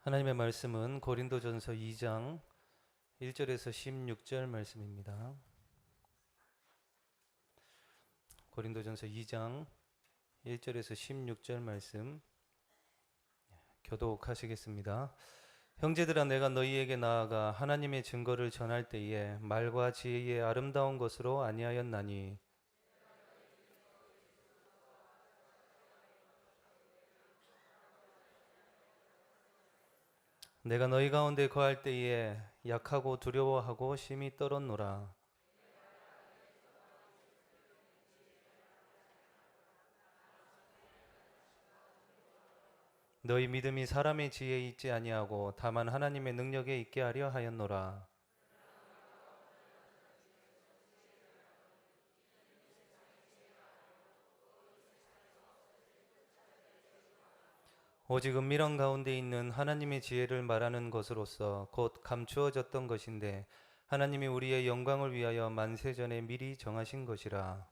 하나님의 말씀은 고린도전서 2장 1절에서 16절 말씀입니다. 고린도전서 2장 1절에서 16절 말씀 교독하시겠습니다. 형제들아, 내가 너희에게 나아가 하나님의 증거를 전할 때에 말과 지혜의 아름다운 것으로 아니하였나니 내가 너희 가운데 거할 때에 약하고 두려워하고 심히 떨었노라. 너희 믿음이 사람의 지혜에 있지 아니하고 다만 하나님의 능력에 있게 하려 하였노라. 오직 은밀한 가운데 있는 하나님의 지혜를 말하는 것으로서 곧 감추어졌던 것인데 하나님이 우리의 영광을 위하여 만세전에 미리 정하신 것이라.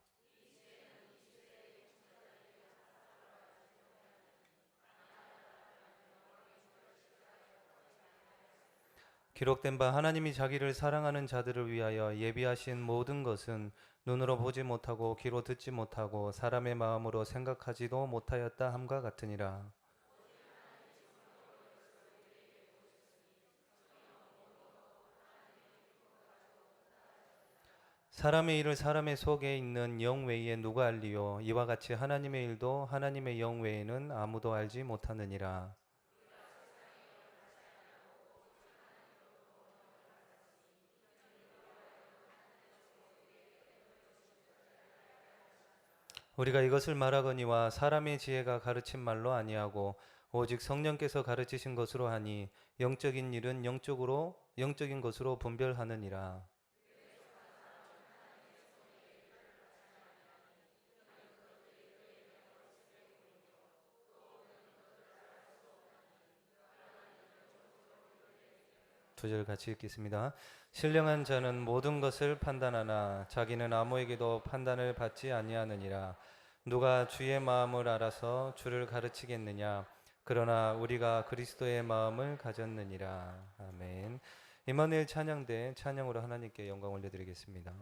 기록된 바 하나님이 자기를 사랑하는 자들을 위하여 예비하신 모든 것은 눈으로 보지 못하고 귀로 듣지 못하고 사람의 마음으로 생각하지도 못하였다 함과 같으니라. 사람의 일을 사람의 속에 있는 영 외에 누가 알리요? 이와 같이 하나님의 일도 하나님의 영 외에는 아무도 알지 못하느니라. 우리가 이것을 말하거니와 사람의 지혜가 가르친 말로 아니하고 오직 성령께서 가르치신 것으로 하니 영적인 일은 영적인 것으로 분별하느니라. 두 절 같이 읽겠습니다. 신령한 자는 모든 것을 판단하나 자기는 아무에게도 판단을 받지 아니하느니라. 누가 주의 마음을 알아서 주를 가르치겠느냐? 그러나 우리가 그리스도의 마음을 가졌느니라. 아멘. 임마누엘 찬양대 찬양으로 하나님께 영광 올려드리겠습니다.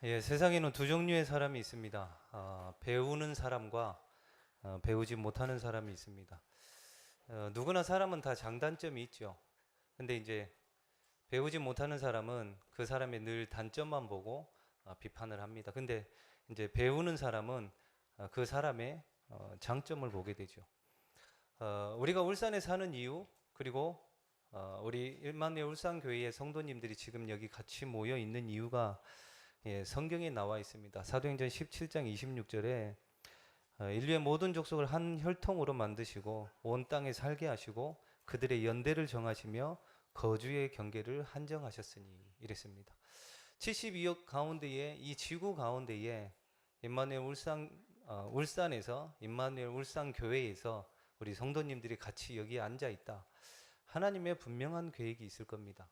예, 세상에는 두 종류의 사람이 있습니다. 배우는 사람과 배우지 못하는 사람이 있습니다. 누구나 사람은 다 장단점이 있죠. 근데 이제 배우지 못하는 사람은 그 사람의 늘 단점만 보고 비판을 합니다. 근데 이제 배우는 사람은 그 사람의 장점을 보게 되죠. 우리가 울산에 사는 이유, 그리고 우리 일만의 울산교회의 성도님들이 지금 여기 같이 모여 있는 이유가 성경에 나와 있습니다. 사도행전 17장 26절에 인류의 모든 족속을 한 혈통으로 만드시고 온 땅에 살게 하시고 그들의 연대를 정하시며 거주의 경계를 한정하셨으니 이랬습니다. 72억 가운데에 이 지구 가운데에 임마누엘 울산에서 임마누엘 울산 교회에서 우리 성도님들이 같이 여기 앉아 있다. 하나님의 분명한 계획이 있을 겁니다.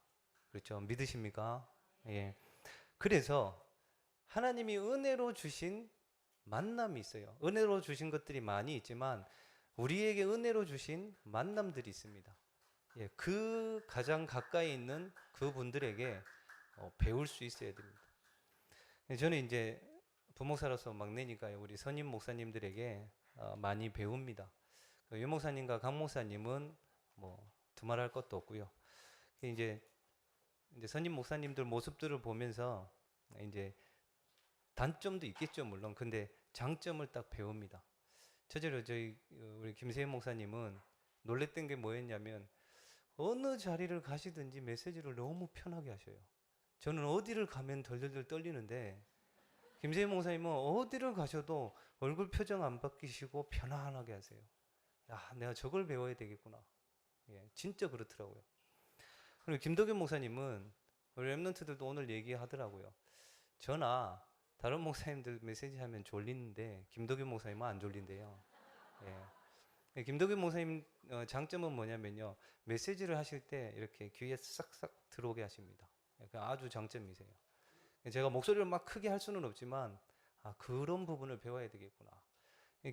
그렇죠? 믿으십니까? 예. 그래서 하나님이 은혜로 주신 만남이 있어요. 은혜로 주신 것들이 많이 있지만 우리에게 은혜로 주신 만남들이 있습니다. 예, 그 가장 가까이 있는 그분들에게 배울 수 있어야 됩니다. 저는 이제 부목사로서 막내니까요. 우리 선임 목사님들에게 많이 배웁니다. 유 목사님과 강 목사님은 뭐 두말할 것도 없고요. 이제 선임 목사님들 모습들을 보면서 이제 단점도 있겠죠, 물론. 근데 장점을 딱 배웁니다. 첫째로 저희 우리 김세현 목사님은 놀랬던 게 뭐였냐면 어느 자리를 가시든지 메시지를 너무 편하게 하셔요. 저는 어디를 가면 덜덜덜 떨리는데 김세현 목사님은 어디를 가셔도 얼굴 표정 안 바뀌시고 편안하게 하세요. 야, 내가 저걸 배워야 되겠구나. 예, 진짜 그렇더라고요. 그리고 김덕현 목사님은 우리 랩런트들도 오늘 얘기하더라고요. 저나 다른 목사님들 메시지 하면 졸리는데 김덕현 목사님은 안 졸린대요. 예. 김덕현 목사님 장점은 뭐냐면요. 메시지를 하실 때 이렇게 귀에 싹싹 들어오게 하십니다. 아주 장점이세요. 제가 목소리를 막 크게 할 수는 없지만 그런 부분을 배워야 되겠구나.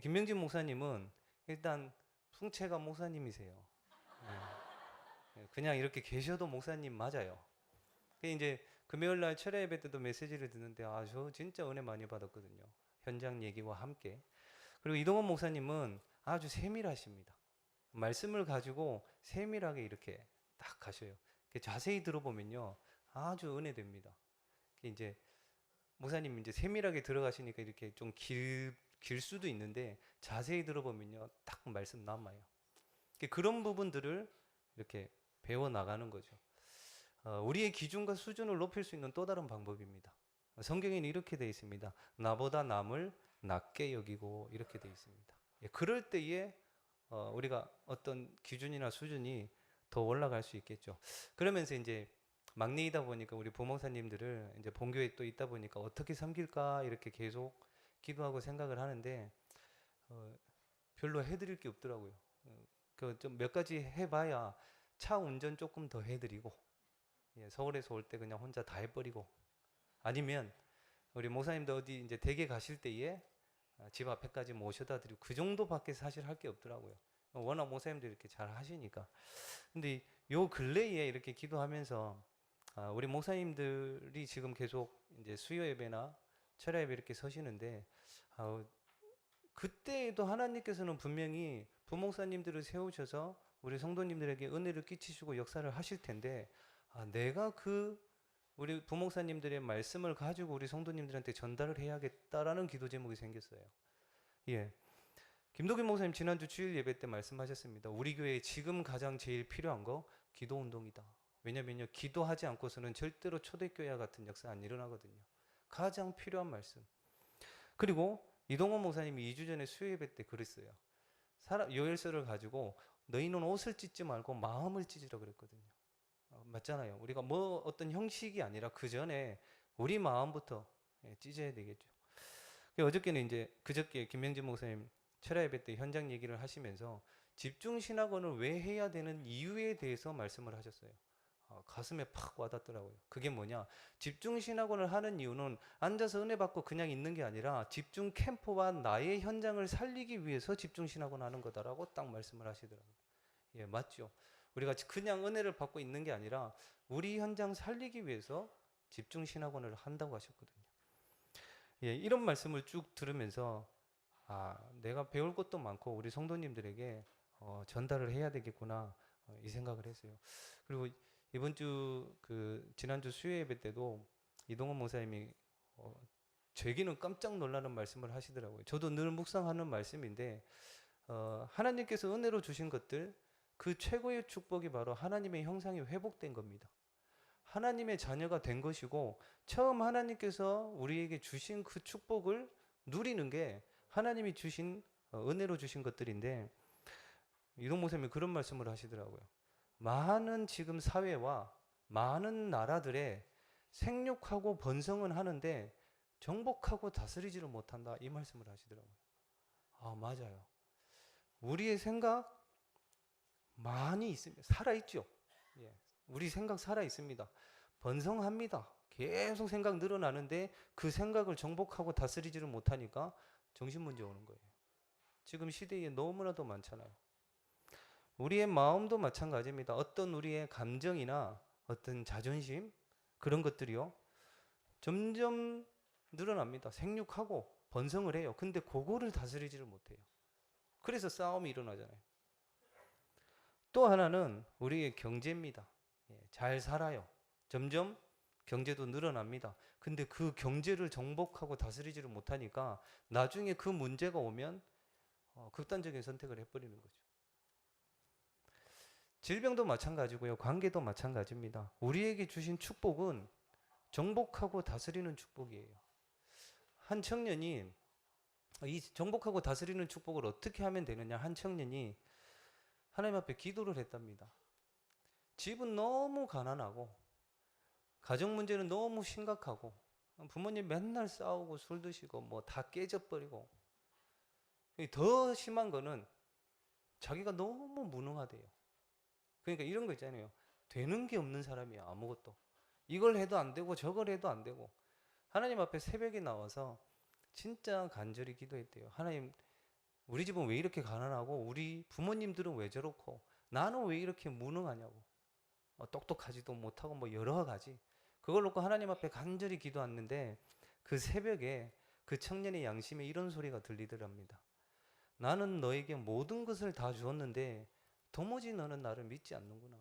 김명진 목사님은 일단 풍채가 목사님이세요. 그냥 이렇게 계셔도 목사님 맞아요. 이제 금요일날 철야 예배 때도 메시지를 듣는데 저 진짜 은혜 많이 받았거든요. 현장 얘기와 함께. 그리고 이동원 목사님은 아주 세밀하십니다. 말씀을 가지고 세밀하게 이렇게 딱 가셔요. 자세히 들어보면요 아주 은혜됩니다. 이제 목사님 이제 세밀하게 들어가시니까 이렇게 좀 길 수도 있는데 자세히 들어보면요 딱 말씀 남아요. 그런 부분들을 이렇게 배워 나가는 거죠. 우리의 기준과 수준을 높일 수 있는 또 다른 방법입니다. 성경에는 이렇게 되어 있습니다. 나보다 남을 낮게 여기고 이렇게 되어 있습니다. 그럴 때에 우리가 어떤 기준이나 수준이 더 올라갈 수 있겠죠. 그러면서 이제 막내이다 보니까 우리 부목사님들을 이제 본교에 또 있다 보니까 어떻게 섬길까 이렇게 계속 기도하고 생각을 하는데 별로 해드릴 게 없더라고요. 그 좀 몇 가지 해봐야 차 운전 조금 더 해드리고 서울에서 올 때 그냥 혼자 다 해버리고 아니면 우리 목사님도 어디 이제 댁에 가실 때에 집 앞에까지 모셔다 드리고 그 정도밖에 사실 할 게 없더라고요. 워낙 목사님도 이렇게 잘 하시니까. 근데 요 근래에 이렇게 기도하면서 우리 목사님들이 지금 계속 이제 수요 예배나 철야 예배 이렇게 서시는데 그때에도 하나님께서는 분명히 부목사님들을 세우셔서 우리 성도님들에게 은혜를 끼치시고 역사를 하실 텐데 내가 우리 부목사님들의 말씀을 가지고 우리 성도님들한테 전달을 해야겠다라는 기도 제목이 생겼어요. 예. 김도균 목사님 지난주 주일 예배 때 말씀하셨습니다. 우리 교회에 지금 가장 제일 필요한 거 기도 운동이다. 왜냐면요 기도하지 않고서는 절대로 초대교회와 같은 역사 안 일어나거든요. 가장 필요한 말씀. 그리고 이동원 목사님이 2주 전에 수요 예배 때 그랬어요. 요엘서를 가지고 너희는 옷을 찢지 말고 마음을 찢으라 그랬거든요. 맞잖아요. 우리가 뭐 어떤 형식이 아니라 그 전에 우리 마음부터 찢어야 되겠죠. 어저께는 이제 그저께 김명진 목사님 철야 예배 때 현장 얘기를 하시면서 집중 신학원을 왜 해야 되는 이유에 대해서 말씀을 하셨어요. 가슴에 팍 와닿더라고요. 그게 뭐냐? 집중 신학원을 하는 이유는 앉아서 은혜 받고 그냥 있는 게 아니라 집중 캠프와 나의 현장을 살리기 위해서 집중 신학원 하는 거다라고 딱 말씀을 하시더라고요. 예, 맞죠? 우리가 그냥 은혜를 받고 있는 게 아니라 우리 현장 살리기 위해서 집중 신학원을 한다고 하셨거든요. 예, 이런 말씀을 쭉 들으면서 내가 배울 것도 많고 우리 성도님들에게 전달을 해야 되겠구나 이 생각을 했어요. 그리고 이번 주 지난주 수요 예배 때도 이동원 목사님이 제기는 깜짝 놀라는 말씀을 하시더라고요. 저도 늘 묵상하는 말씀인데 하나님께서 은혜로 주신 것들 그 최고의 축복이 바로 하나님의 형상이 회복된 겁니다. 하나님의 자녀가 된 것이고 처음 하나님께서 우리에게 주신 그 축복을 누리는 게 하나님이 주신 은혜로 주신 것들인데 이동 목사님이 그런 말씀을 하시더라고요. 많은 지금 사회와 많은 나라들의 생육하고 번성은 하는데 정복하고 다스리지를 못한다 이 말씀을 하시더라고요. 맞아요. 우리의 생각 많이 있습니다. 살아있죠. 예. 우리 생각 살아있습니다. 번성합니다. 계속 생각 늘어나는데 그 생각을 정복하고 다스리지를 못하니까 정신문제 오는 거예요. 지금 시대에 너무나도 많잖아요. 우리의 마음도 마찬가지입니다. 어떤 우리의 감정이나 어떤 자존심 그런 것들이요 점점 늘어납니다. 생육하고 번성을 해요. 근데 그거를 다스리지를 못해요. 그래서 싸움이 일어나잖아요. 또 하나는 우리의 경제입니다. 잘 살아요. 점점 경제도 늘어납니다. 근데 그 경제를 정복하고 다스리지를 못하니까 나중에 그 문제가 오면 극단적인 선택을 해버리는 거죠. 질병도 마찬가지고요. 관계도 마찬가지입니다. 우리에게 주신 축복은 정복하고 다스리는 축복이에요. 한 청년이 이 정복하고 다스리는 축복을 어떻게 하면 되느냐. 한 청년이 하나님 앞에 기도를 했답니다. 집은 너무 가난하고 가정 문제는 너무 심각하고 부모님 맨날 싸우고 술 드시고 뭐 다 깨져버리고 더 심한 거는 자기가 너무 무능하대요. 그러니까 이런 거 있잖아요. 되는 게 없는 사람이야. 아무것도. 이걸 해도 안 되고 저걸 해도 안 되고 하나님 앞에 새벽에 나와서 진짜 간절히 기도했대요. 하나님 우리 집은 왜 이렇게 가난하고 우리 부모님들은 왜 저렇고 나는 왜 이렇게 무능하냐고 똑똑하지도 못하고 뭐 여러 가지 그걸 놓고 하나님 앞에 간절히 기도했는데 그 새벽에 그 청년의 양심에 이런 소리가 들리더랍니다. 나는 너에게 모든 것을 다 주었는데 도무지 너는 나를 믿지 않는구나.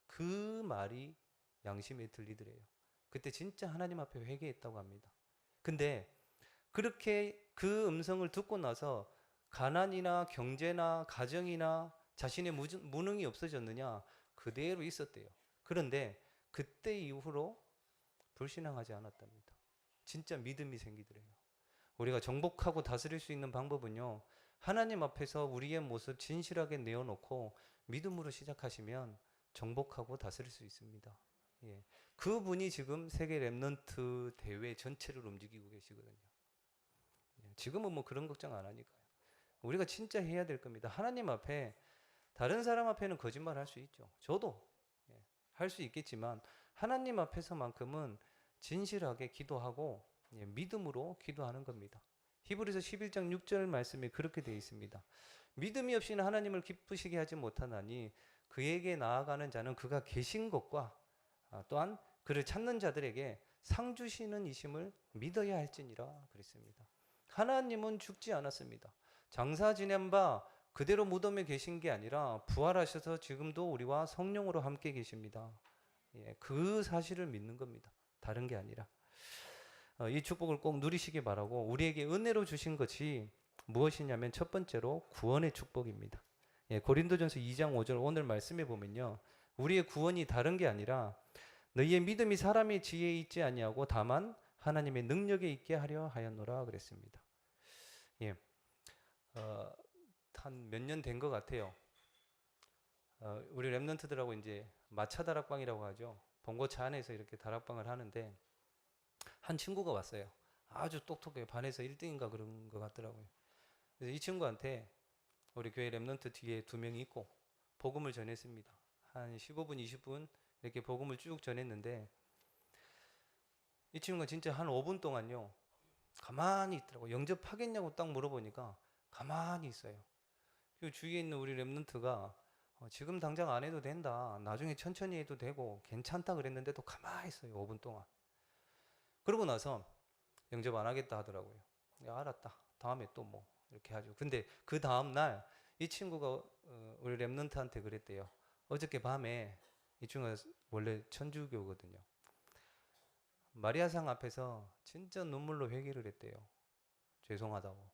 그 말이 양심에 들리더래요. 그때 진짜 하나님 앞에 회개했다고 합니다. 근데 그렇게 그 음성을 듣고 나서 가난이나 경제나 가정이나 자신의 무능이 없어졌느냐? 그대로 있었대요. 그런데 그때 이후로 불신앙하지 않았답니다. 진짜 믿음이 생기더래요. 우리가 정복하고 다스릴 수 있는 방법은요. 하나님 앞에서 우리의 모습 진실하게 내어놓고 믿음으로 시작하시면 정복하고 다스릴 수 있습니다. 예. 그분이 지금 세계 랩넌트 대회 전체를 움직이고 계시거든요. 예. 지금은 뭐 그런 걱정 안 하니까요. 우리가 진짜 해야 될 겁니다. 하나님 앞에 다른 사람 앞에는 거짓말 할 수 있죠. 저도 할 수 있겠지만 하나님 앞에서만큼은 진실하게 기도하고 믿음으로 기도하는 겁니다. 히브리서 11장 6절 말씀에 그렇게 되어 있습니다. 믿음이 없이는 하나님을 기쁘시게 하지 못하나니 그에게 나아가는 자는 그가 계신 것과 또한 그를 찾는 자들에게 상 주시는 이심을 믿어야 할지니라 그랬습니다. 하나님은 죽지 않았습니다. 장사 지낸 바 그대로 무덤에 계신 게 아니라 부활하셔서 지금도 우리와 성령으로 함께 계십니다. 그 사실을 믿는 겁니다. 다른 게 아니라. 이 축복을 꼭 누리시기 바라고 우리에게 은혜로 주신 것이 무엇이냐면 첫 번째로 구원의 축복입니다. 고린도전서 2장 5절 오늘 말씀해 보면요. 우리의 구원이 다른 게 아니라 너희의 믿음이 사람의 지혜에 있지 아니하고 다만 하나님의 능력에 있게 하려 하였노라 그랬습니다. 한 몇 년 된 것 같아요. 우리 랩런트들하고 이제 마차 다락방이라고 하죠. 봉고차 안에서 이렇게 다락방을 하는데 한 친구가 왔어요. 아주 똑똑해요. 반에서 1등인가 그런 것 같더라고요. 그래서 이 친구한테 우리 교회 랩런트 뒤에 2명이 있고 복음을 전했습니다. 한 15분, 20분 이렇게 복음을 쭉 전했는데 이 친구가 진짜 한 5분 동안요. 가만히 있더라고요. 영접하겠냐고 딱 물어보니까 가만히 있어요. 그 주위에 있는 우리 랩런트가 지금 당장 안 해도 된다. 나중에 천천히 해도 되고 괜찮다 그랬는데도 가만히 있어요. 5분 동안. 그러고 나서 영접 안 하겠다 하더라고요. 알았다. 다음에 또 뭐 이렇게 하죠. 근데 그 다음 날 이 친구가 우리 랩런트한테 그랬대요. 어저께 밤에 이 친구가 원래 천주교거든요. 마리아상 앞에서 진짜 눈물로 회개를 했대요. 죄송하다고.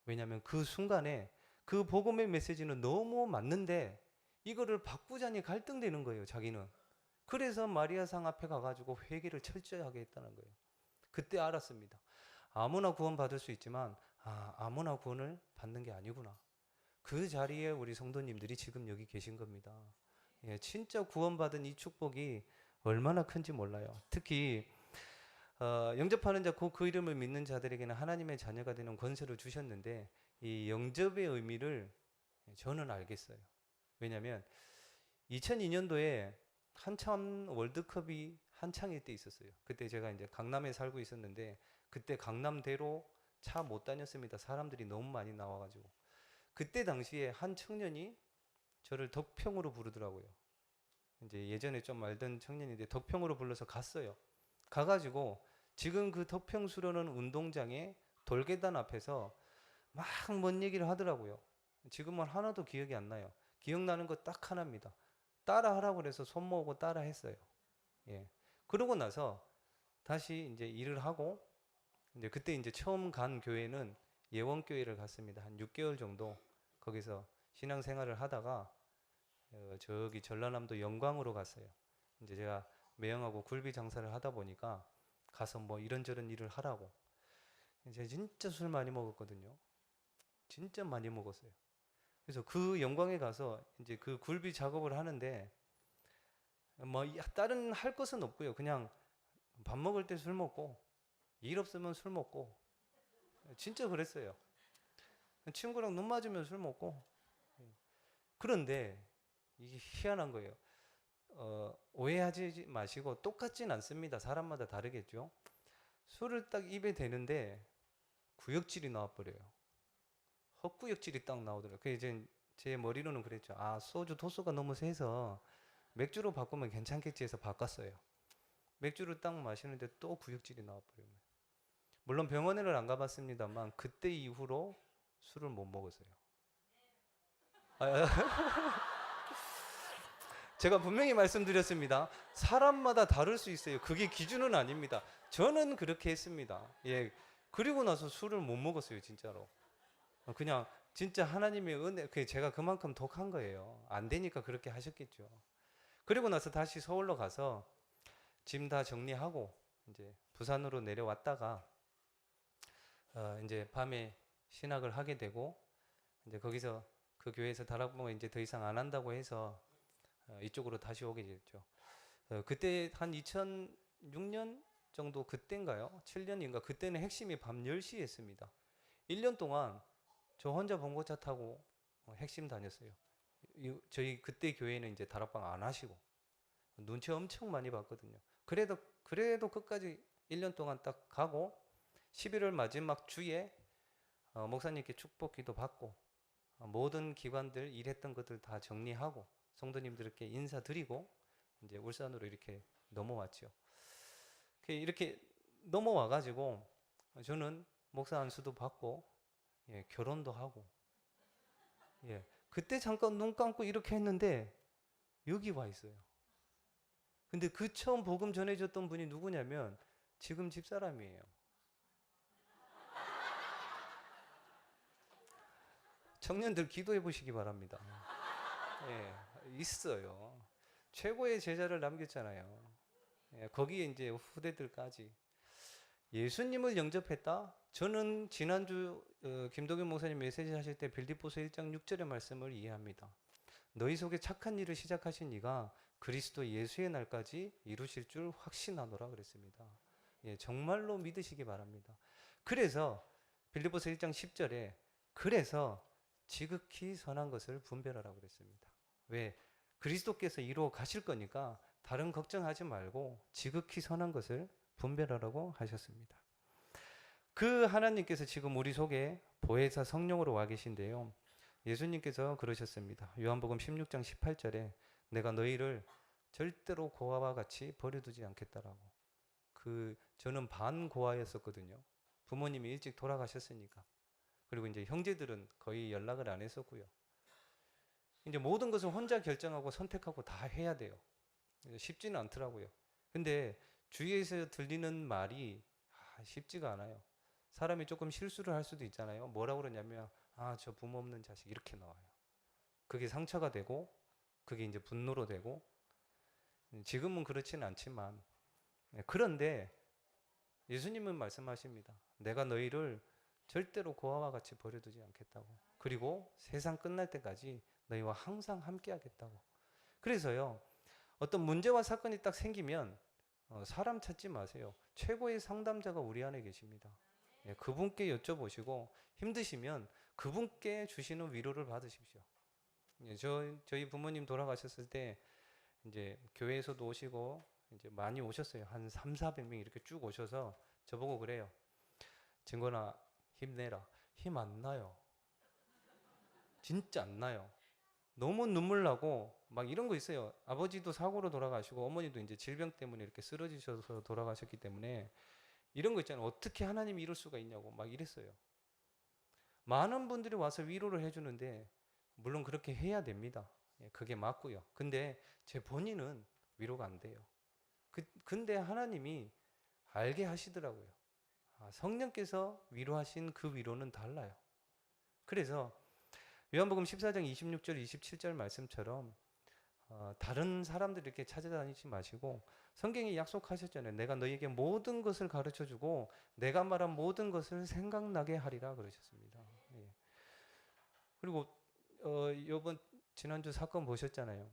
왜냐하면 그 순간에 그 복음의 메시지는 너무 맞는데 이거를 바꾸자니 갈등되는 거예요. 자기는. 그래서 마리아상 앞에 가가지고 회개를 철저히 하게 했다는 거예요. 그때 알았습니다. 아무나 구원 받을 수 있지만 아무나 구원을 받는 게 아니구나. 그 자리에 우리 성도님들이 지금 여기 계신 겁니다. 예, 진짜 구원받은 이 축복이 얼마나 큰지 몰라요. 특히 영접하는 자, 그 이름을 믿는 자들에게는 하나님의 자녀가 되는 권세를 주셨는데 이 영접의 의미를 저는 알겠어요. 왜냐하면 2002년도에 한참 월드컵이 한창일 때 있었어요. 그때 제가 이제 강남에 살고 있었는데 그때 강남대로 차 못 다녔습니다. 사람들이 너무 많이 나와가지고. 그때 당시에 한 청년이 저를 덕평으로 부르더라고요. 이제 예전에 좀 알던 청년인데 덕평으로 불러서 갔어요. 가가지고 지금 그 덕평 수련원 운동장에 돌계단 앞에서 막 뭔 얘기를 하더라고요. 지금은 하나도 기억이 안 나요. 기억나는 거 딱 하나입니다. 따라 하라고 그래서 손 모으고 따라 했어요. 예. 그러고 나서 다시 이제 일을 하고 이제 그때 이제 처음 간 교회는 예원교회를 갔습니다. 한 6개월 정도 거기서 신앙생활을 하다가 저기 전라남도 영광으로 갔어요. 이제 제가 매형하고 굴비 장사를 하다 보니까 가서 뭐 이런저런 일을 하라고. 제가 진짜 술 많이 먹었거든요. 진짜 많이 먹었어요. 그래서 그 영광에 가서 이제 그 굴비 작업을 하는데 뭐 다른 할 것은 없고요. 그냥 밥 먹을 때 술 먹고 일 없으면 술 먹고 진짜 그랬어요. 친구랑 눈 맞으면 술 먹고. 그런데 이게 희한한 거예요. 오해하지 마시고 똑같진 않습니다. 사람마다 다르겠죠. 술을 딱 입에 대는데 구역질이 나와버려요. 헛구역질이 딱 나오더라고요. 그 이제 제 머리로는 그랬죠. 소주 도수가 너무 세서 맥주로 바꾸면 괜찮겠지 해서 바꿨어요. 맥주를 딱 마시는데 또 구역질이 나와버려요. 물론 병원에는 안 가봤습니다만 그때 이후로 술을 못 먹었어요. 제가 분명히 말씀드렸습니다. 사람마다 다를 수 있어요. 그게 기준은 아닙니다. 저는 그렇게 했습니다. 예. 그리고 나서 술을 못 먹었어요, 진짜로. 그냥 진짜 하나님의 은혜, 제가 그만큼 독한 거예요. 안 되니까 그렇게 하셨겠죠. 그리고 나서 다시 서울로 가서 짐 다 정리하고 이제 부산으로 내려왔다가 이제 밤에 신학을 하게 되고 이제 거기서 그 교회에서 다락방을 이제 더 이상 안 한다고 해서 이쪽으로 다시 오게 됐죠. 그때 한 2006년 정도 그때인가요? 7년인가? 그때는 핵심이 밤 10시에 했습니다. 1년 동안 저 혼자 봉고차 타고 핵심 다녔어요. 저희 그때 교회는 이제 다락방 안 하시고 눈치 엄청 많이 봤거든요. 그래도 끝까지 1년 동안 딱 가고 11월 마지막 주에 목사님께 축복기도 받고 모든 기관들 일했던 것들 다 정리하고 성도님들께 인사드리고 이제 울산으로 이렇게 넘어왔죠. 이렇게 넘어와가지고 저는 목사 안수도 받고 예, 결혼도 하고 예, 그때 잠깐 눈 감고 이렇게 했는데 여기 와 있어요. 근데 그 처음 복음 전해줬던 분이 누구냐면 지금 집사람이에요. 청년들 기도해 보시기 바랍니다. 예, 있어요. 최고의 제자를 남겼잖아요. 예, 거기에 이제 후대들까지. 예수님을 영접했다? 저는 지난주 김도균 목사님 메시지 하실 때 빌립보서 1장 6절의 말씀을 이해합니다. 너희 속에 착한 일을 시작하신 이가 그리스도 예수의 날까지 이루실 줄 확신하노라 그랬습니다. 예, 정말로 믿으시기 바랍니다. 그래서 빌립보서 1장 10절에 그래서 지극히 선한 것을 분별하라고 그랬습니다. 왜? 그리스도께서 이루어 가실 거니까 다른 걱정하지 말고 지극히 선한 것을 분별하라고 하셨습니다. 그 하나님께서 지금 우리 속에 보혜사 성령으로 와 계신데요. 예수님께서 그러셨습니다. 요한복음 16장 18절에 내가 너희를 절대로 고아와 같이 버려두지 않겠다라고. 저는 반고아였었거든요. 부모님이 일찍 돌아가셨으니까. 그리고 이제 형제들은 거의 연락을 안 했었고요. 이제 모든 것을 혼자 결정하고 선택하고 다 해야 돼요. 쉽지는 않더라고요. 근데 주위에서 들리는 말이 쉽지가 않아요. 사람이 조금 실수를 할 수도 있잖아요. 뭐라고 그러냐면 저 부모 없는 자식 이렇게 나와요. 그게 상처가 되고 그게 이제 분노로 되고 지금은 그렇지는 않지만 그런데 예수님은 말씀하십니다. 내가 너희를 절대로 고아와 같이 버려두지 않겠다고. 그리고 세상 끝날 때까지 너희와 항상 함께 하겠다고. 그래서요. 어떤 문제와 사건이 딱 생기면 사람 찾지 마세요. 최고의 상담자가 우리 안에 계십니다. 예, 그분께 여쭤보시고 힘드시면 그분께 주시는 위로를 받으십시오. 예, 저희 부모님 돌아가셨을 때 이제 교회에서도 오시고 이제 많이 오셨어요. 한 3, 400명 이렇게 쭉 오셔서 저보고 그래요. 진건아 힘내라. 힘 안 나요. 진짜 안 나요. 너무 눈물 나고 막 이런 거 있어요. 아버지도 사고로 돌아가시고 어머니도 이제 질병 때문에 이렇게 쓰러지셔서 돌아가셨기 때문에 이런 거 있잖아요. 어떻게 하나님이 이럴 수가 있냐고 막 이랬어요. 많은 분들이 와서 위로를 해주는데 물론 그렇게 해야 됩니다. 예, 그게 맞고요. 근데 제 본인은 위로가 안 돼요. 근데 하나님이 알게 하시더라고요. 성령께서 위로하신 그 위로는 달라요. 그래서 요한복음 14장 26절 27절 말씀처럼 다른 사람들 이렇게 찾아다니지 마시고 성경이 약속하셨잖아요. 내가 너희에게 모든 것을 가르쳐주고 내가 말한 모든 것을 생각나게 하리라 그러셨습니다. 예. 그리고 지난주 사건 보셨잖아요.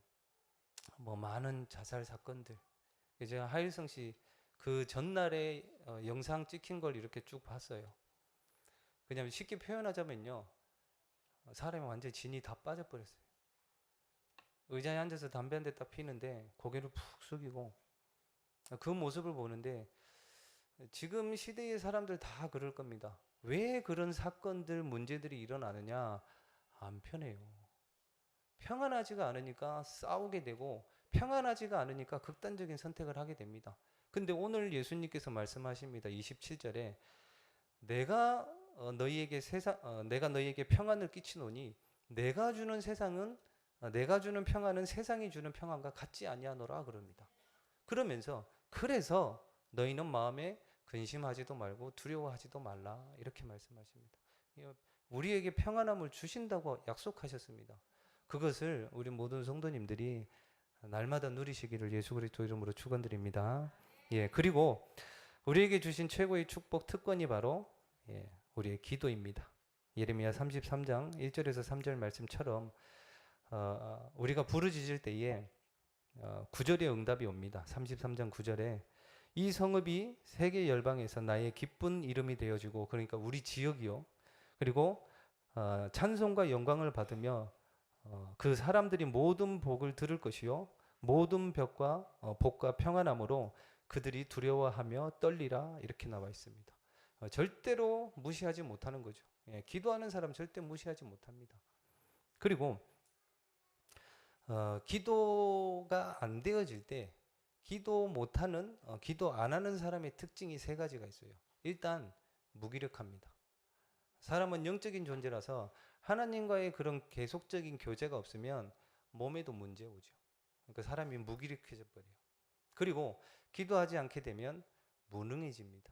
뭐 많은 자살 사건들. 제가 하일성 씨 그 전날에 영상 찍힌 걸 이렇게 쭉 봤어요. 그냥 쉽게 표현하자면요. 사람이 완전히 진이 다 빠져버렸어요. 의자에 앉아서 담배 한 대 딱 피는데 고개를 푹 숙이고 그 모습을 보는데 지금 시대의 사람들 다 그럴 겁니다. 왜 그런 사건들, 문제들이 일어나느냐? 안 편해요. 평안하지가 않으니까 싸우게 되고 평안하지가 않으니까 극단적인 선택을 하게 됩니다. 근데 오늘 예수님께서 말씀하십니다. 27절에 내가 너희에게 평안을 끼치노니 내가 주는 평안은 세상이 주는 평안과 같지 아니하노라 그럽니다. 그러면서 그래서 너희는 마음에 근심하지도 말고 두려워하지도 말라 이렇게 말씀하십니다. 우리에게 평안함을 주신다고 약속하셨습니다. 그것을 우리 모든 성도님들이 날마다 누리시기를 예수 그리스도 이름으로 축원드립니다. 예, 그리고 우리에게 주신 최고의 축복 특권이 바로 우리의 기도입니다. 예레미야 33장 1절에서 3절 말씀처럼 우리가 부르짖을 때에 9절의 응답이 옵니다. 33장 9절에 이 성읍이 세계 열방에서 나의 기쁜 이름이 되어지고 그러니까 우리 지역이요. 그리고 찬송과 영광을 받으며 그 사람들이 모든 복을 들을 것이요. 모든 복과 평안함으로 그들이 두려워하며 떨리라 이렇게 나와 있습니다. 절대로 무시하지 못하는 거죠. 예, 기도하는 사람 절대 무시하지 못합니다. 그리고 기도가 안 되어질 때 기도 안 하는 사람의 특징이 세 가지가 있어요. 일단 무기력합니다. 사람은 영적인 존재라서 하나님과의 그런 계속적인 교제가 없으면 몸에도 문제 오죠. 그러니까 사람이 무기력해져 버려요. 그리고 기도하지 않게 되면 무능해집니다.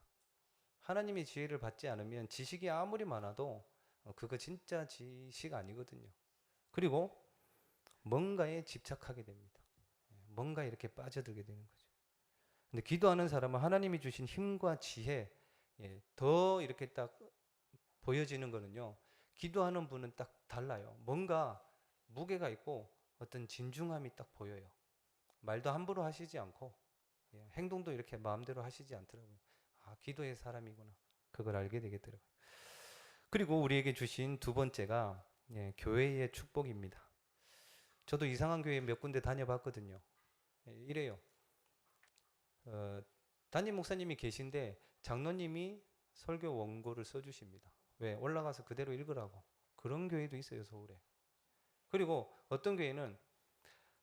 하나님의 지혜를 받지 않으면 지식이 아무리 많아도 그거 진짜 지식 아니거든요. 그리고 뭔가에 집착하게 됩니다. 뭔가에 이렇게 빠져들게 되는 거죠. 근데 기도하는 사람은 하나님이 주신 힘과 지혜 더 이렇게 딱 보여지는 거는요. 기도하는 분은 딱 달라요. 뭔가 무게가 있고 어떤 진중함이 딱 보여요. 말도 함부로 하시지 않고 행동도 이렇게 마음대로 하시지 않더라고요. 기도의 사람이구나. 그걸 알게 되겠더라고요. 그리고 우리에게 주신 두 번째가 교회의 축복입니다. 저도 이상한 교회 몇 군데 다녀봤거든요. 이래요. 담임 목사님이 계신데 장로님이 설교 원고를 써주십니다. 왜? 올라가서 그대로 읽으라고. 그런 교회도 있어요, 서울에. 그리고 어떤 교회는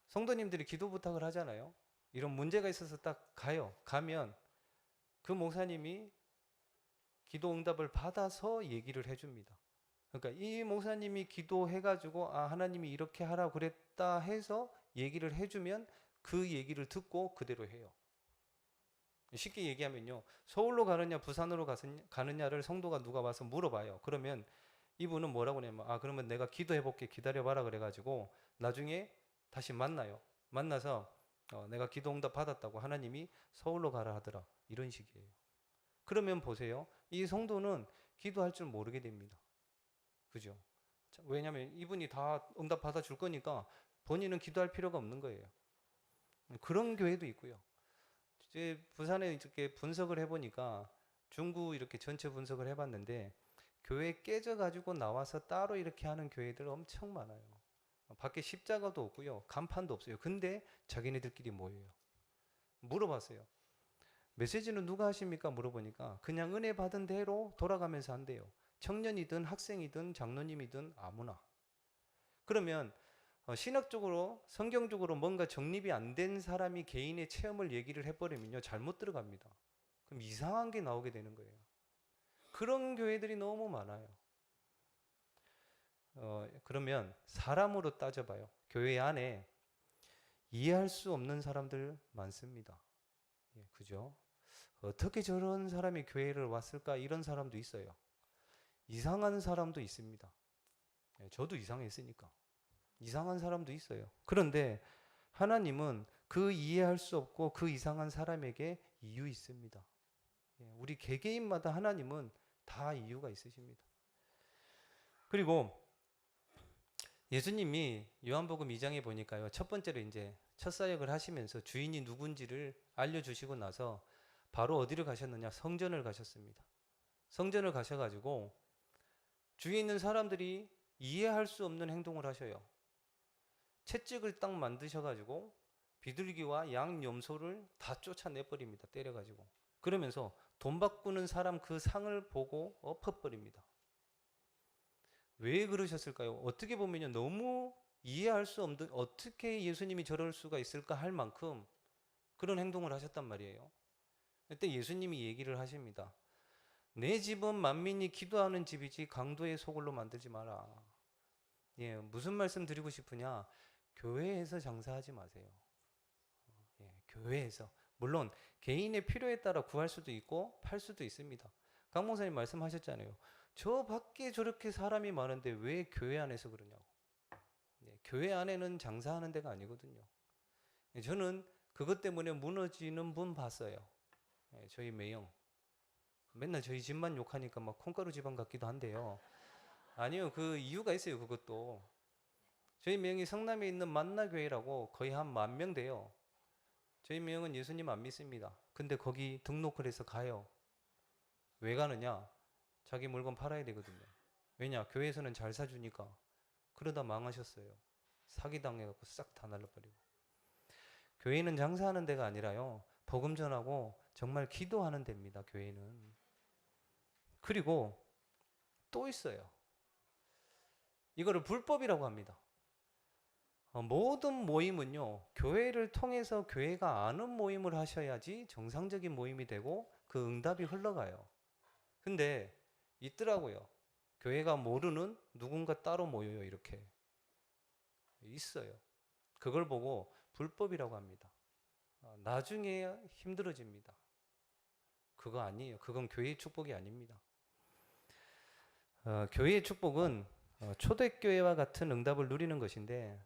성도님들이 기도 부탁을 하잖아요. 이런 문제가 있어서 딱 가요. 가면 그 목사님이 기도 응답을 받아서 얘기를 해줍니다. 그러니까 이 목사님이 기도해가지고 하나님이 이렇게 하라고 그랬다 해서 얘기를 해주면 그 얘기를 듣고 그대로 해요. 쉽게 얘기하면요, 서울로 가느냐 부산으로 가느냐를 성도가 누가 와서 물어봐요. 그러면 이분은 뭐라고 하냐면 그러면 내가 기도해볼게, 기다려봐라 그래가지고 나중에 다시 만나요. 만나서 내가 기도 응답 받았다고, 하나님이 서울로 가라 하더라, 이런 식이에요. 그러면 보세요, 이 성도는 기도할 줄 모르게 됩니다. 그죠? 왜냐하면 이분이 다 응답 받아줄 거니까 본인은 기도할 필요가 없는 거예요. 그런 교회도 있고요. 이제 부산에 이렇게 분석을 해보니까, 중구 이렇게 전체 분석을 해봤는데, 교회 깨져가지고 나와서 따로 이렇게 하는 교회들 엄청 많아요. 밖에 십자가도 없고요, 간판도 없어요. 근데 자기네들끼리 모여요. 물어봤어요. 메시지는 누가 하십니까? 물어보니까 그냥 은혜 받은 대로 돌아가면서 한대요. 청년이든 학생이든 장로님이든 아무나. 그러면 신학적으로, 성경적으로 뭔가 정립이 안 된 사람이 개인의 체험을 얘기를 해버리면요, 잘못 들어갑니다. 그럼 이상한 게 나오게 되는 거예요. 그런 교회들이 너무 많아요. 그러면 사람으로 따져봐요. 교회 안에 이해할 수 없는 사람들 많습니다. 예, 그죠? 어떻게 저런 사람이 교회를 왔을까? 이런 사람도 있어요. 이상한 사람도 있습니다. 예, 저도 이상했으니까. 이상한 사람도 있어요. 그런데 하나님은 그 이해할 수 없고 그 이상한 사람에게 이유 있습니다. 예, 우리 개개인마다 하나님은 다 이유가 있으십니다. 그리고 예수님이 요한복음 2장에 보니까요, 첫 번째로 이제 첫 사역을 하시면서 주인이 누군지를 알려주시고 나서 바로 어디를 가셨느냐? 성전을 가셨습니다. 성전을 가셔가지고 주위에 있는 사람들이 이해할 수 없는 행동을 하셔요. 채찍을 딱 만드셔가지고 비둘기와 양 염소를 다 쫓아내버립니다. 때려가지고. 그러면서 돈 바꾸는 사람 그 상을 보고 엎어버립니다. 왜 그러셨을까요? 어떻게 보면 너무 이해할 수 없는, 어떻게 예수님이 저럴 수가 있을까 할 만큼 그런 행동을 하셨단 말이에요. 그때 예수님이 얘기를 하십니다. 내 집은 만민이 기도하는 집이지 강도의 소굴로 만들지 마라. 예, 무슨 말씀 드리고 싶으냐? 교회에서 장사하지 마세요. 예, 교회에서. 물론 개인의 필요에 따라 구할 수도 있고 팔 수도 있습니다. 강 목사님 말씀하셨잖아요. 저 밖에 저렇게 사람이 많은데 왜 교회 안에서 그러냐고. 예, 교회 안에는 장사하는 데가 아니거든요. 예, 저는 그것 때문에 무너지는 분 봤어요. 예, 저희 매형. 맨날 저희 집만 욕하니까 막 콩가루 집안 같기도 한데요. 아니요, 그 이유가 있어요. 그것도 저희 매형이 성남에 있는 만나교회라고 거의 한 10,000명 돼요. 저희 매형은 예수님 안 믿습니다. 근데 거기 등록을 해서 가요. 왜 가느냐? 자기 물건 팔아야 되거든요. 왜냐? 교회에서는 잘 사주니까. 그러다 망하셨어요. 사기당해갖고 싹 다 날라버리고. 교회는 장사하는 데가 아니라요, 복음 전하고 정말 기도하는 데입니다. 교회는. 그리고 또 있어요. 이거를 불법이라고 합니다. 모든 모임은요, 교회를 통해서 교회가 아는 모임을 하셔야지 정상적인 모임이 되고 그 응답이 흘러가요. 근데 있더라고요. 교회가 모르는 누군가 따로 모여요. 이렇게 있어요. 그걸 보고 불법이라고 합니다. 나중에 힘들어집니다. 그거 아니에요. 그건 교회의 축복이 아닙니다. 교회의 축복은 초대교회와 같은 응답을 누리는 것인데,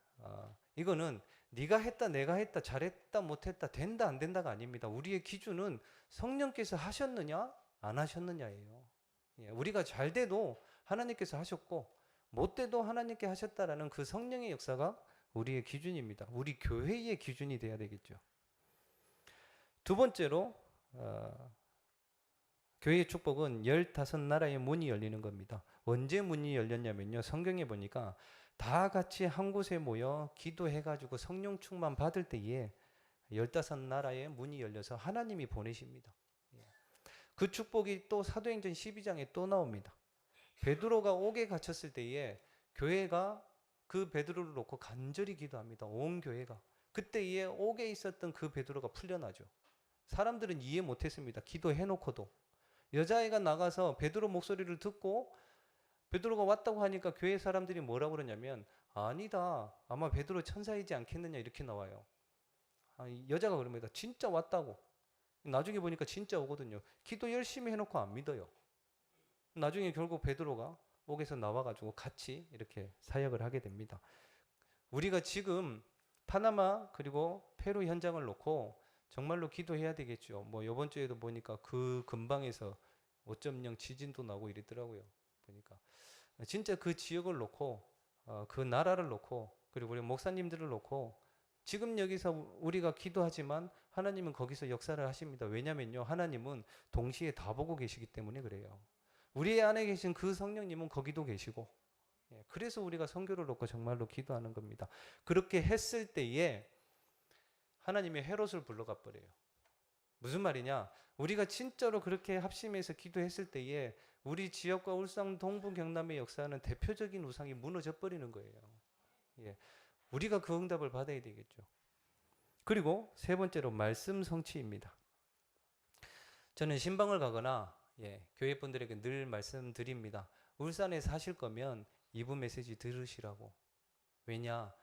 이거는 네가 했다, 내가 했다, 잘했다, 못했다, 된다, 안 된다가 아닙니다. 우리의 기준은 성령께서 하셨느냐, 안 하셨느냐예요. 예, 우리가 잘 돼도 하나님께서 하셨고 못 돼도 하나님께 하셨다라는 그 성령의 역사가 우리의 기준입니다. 우리 교회의 기준이 돼야 되겠죠. 두 번째로 교회의 축복은 15나라의 문이 열리는 겁니다. 언제 문이 열렸냐면요, 성경에 보니까 다 같이 한 곳에 모여 기도해가지고 성령 충만 받을 때에 15나라의 문이 열려서 하나님이 보내십니다. 그 축복이 또 사도행전 12장에 또 나옵니다. 베드로가 옥에 갇혔을 때에 교회가 그 베드로를 놓고 간절히 기도합니다. 온 교회가. 그때에 옥에 있었던 그 베드로가 풀려나죠. 사람들은 이해 못했습니다. 기도해놓고도. 여자애가 나가서 베드로 목소리를 듣고 베드로가 왔다고 하니까 교회 사람들이 뭐라고 그러냐면 아니다. 아마 베드로 천사이지 않겠느냐 이렇게 나와요. 여자가 그럽니다. 진짜 왔다고. 나중에 보니까 진짜 오거든요. 기도 열심히 해놓고 안 믿어요. 나중에 결국 베드로가 옥에서 나와가지고 같이 이렇게 사역을 하게 됩니다. 우리가 지금 파나마 그리고 페루 현장을 놓고 정말로 기도해야 되겠죠. 뭐 이번 주에도 보니까 그 근방에서 5.0 지진도 나고 이랬더라고요. 보니까 진짜 그 지역을 놓고 그 나라를 놓고 그리고 우리 목사님들을 놓고 지금 여기서 우리가 기도하지만 하나님은 거기서 역사를 하십니다. 왜냐면요, 하나님은 동시에 다 보고 계시기 때문에 그래요. 우리 안에 계신 그 성령님은 거기도 계시고, 그래서 우리가 선교를 놓고 정말로 기도하는 겁니다. 그렇게 했을 때에 하나님이 헤롯을 불러가 버려요. 무슨 말이냐? 우리가 진짜로 그렇게 합심해서 기도했을 때에 우리 지역과 울산 동부 경남의 역사는 대표적인 우상이 무너져 버리는 거예요. 우리가 그 응답을 받아야 되겠죠. 그리고 세 번째로 말씀 성취입니다. 저는 신방을 가거나 교회 분들에게 늘 말씀드립니다. 울산에 사실 거면 2부 메시지 들으시라고. 왜냐?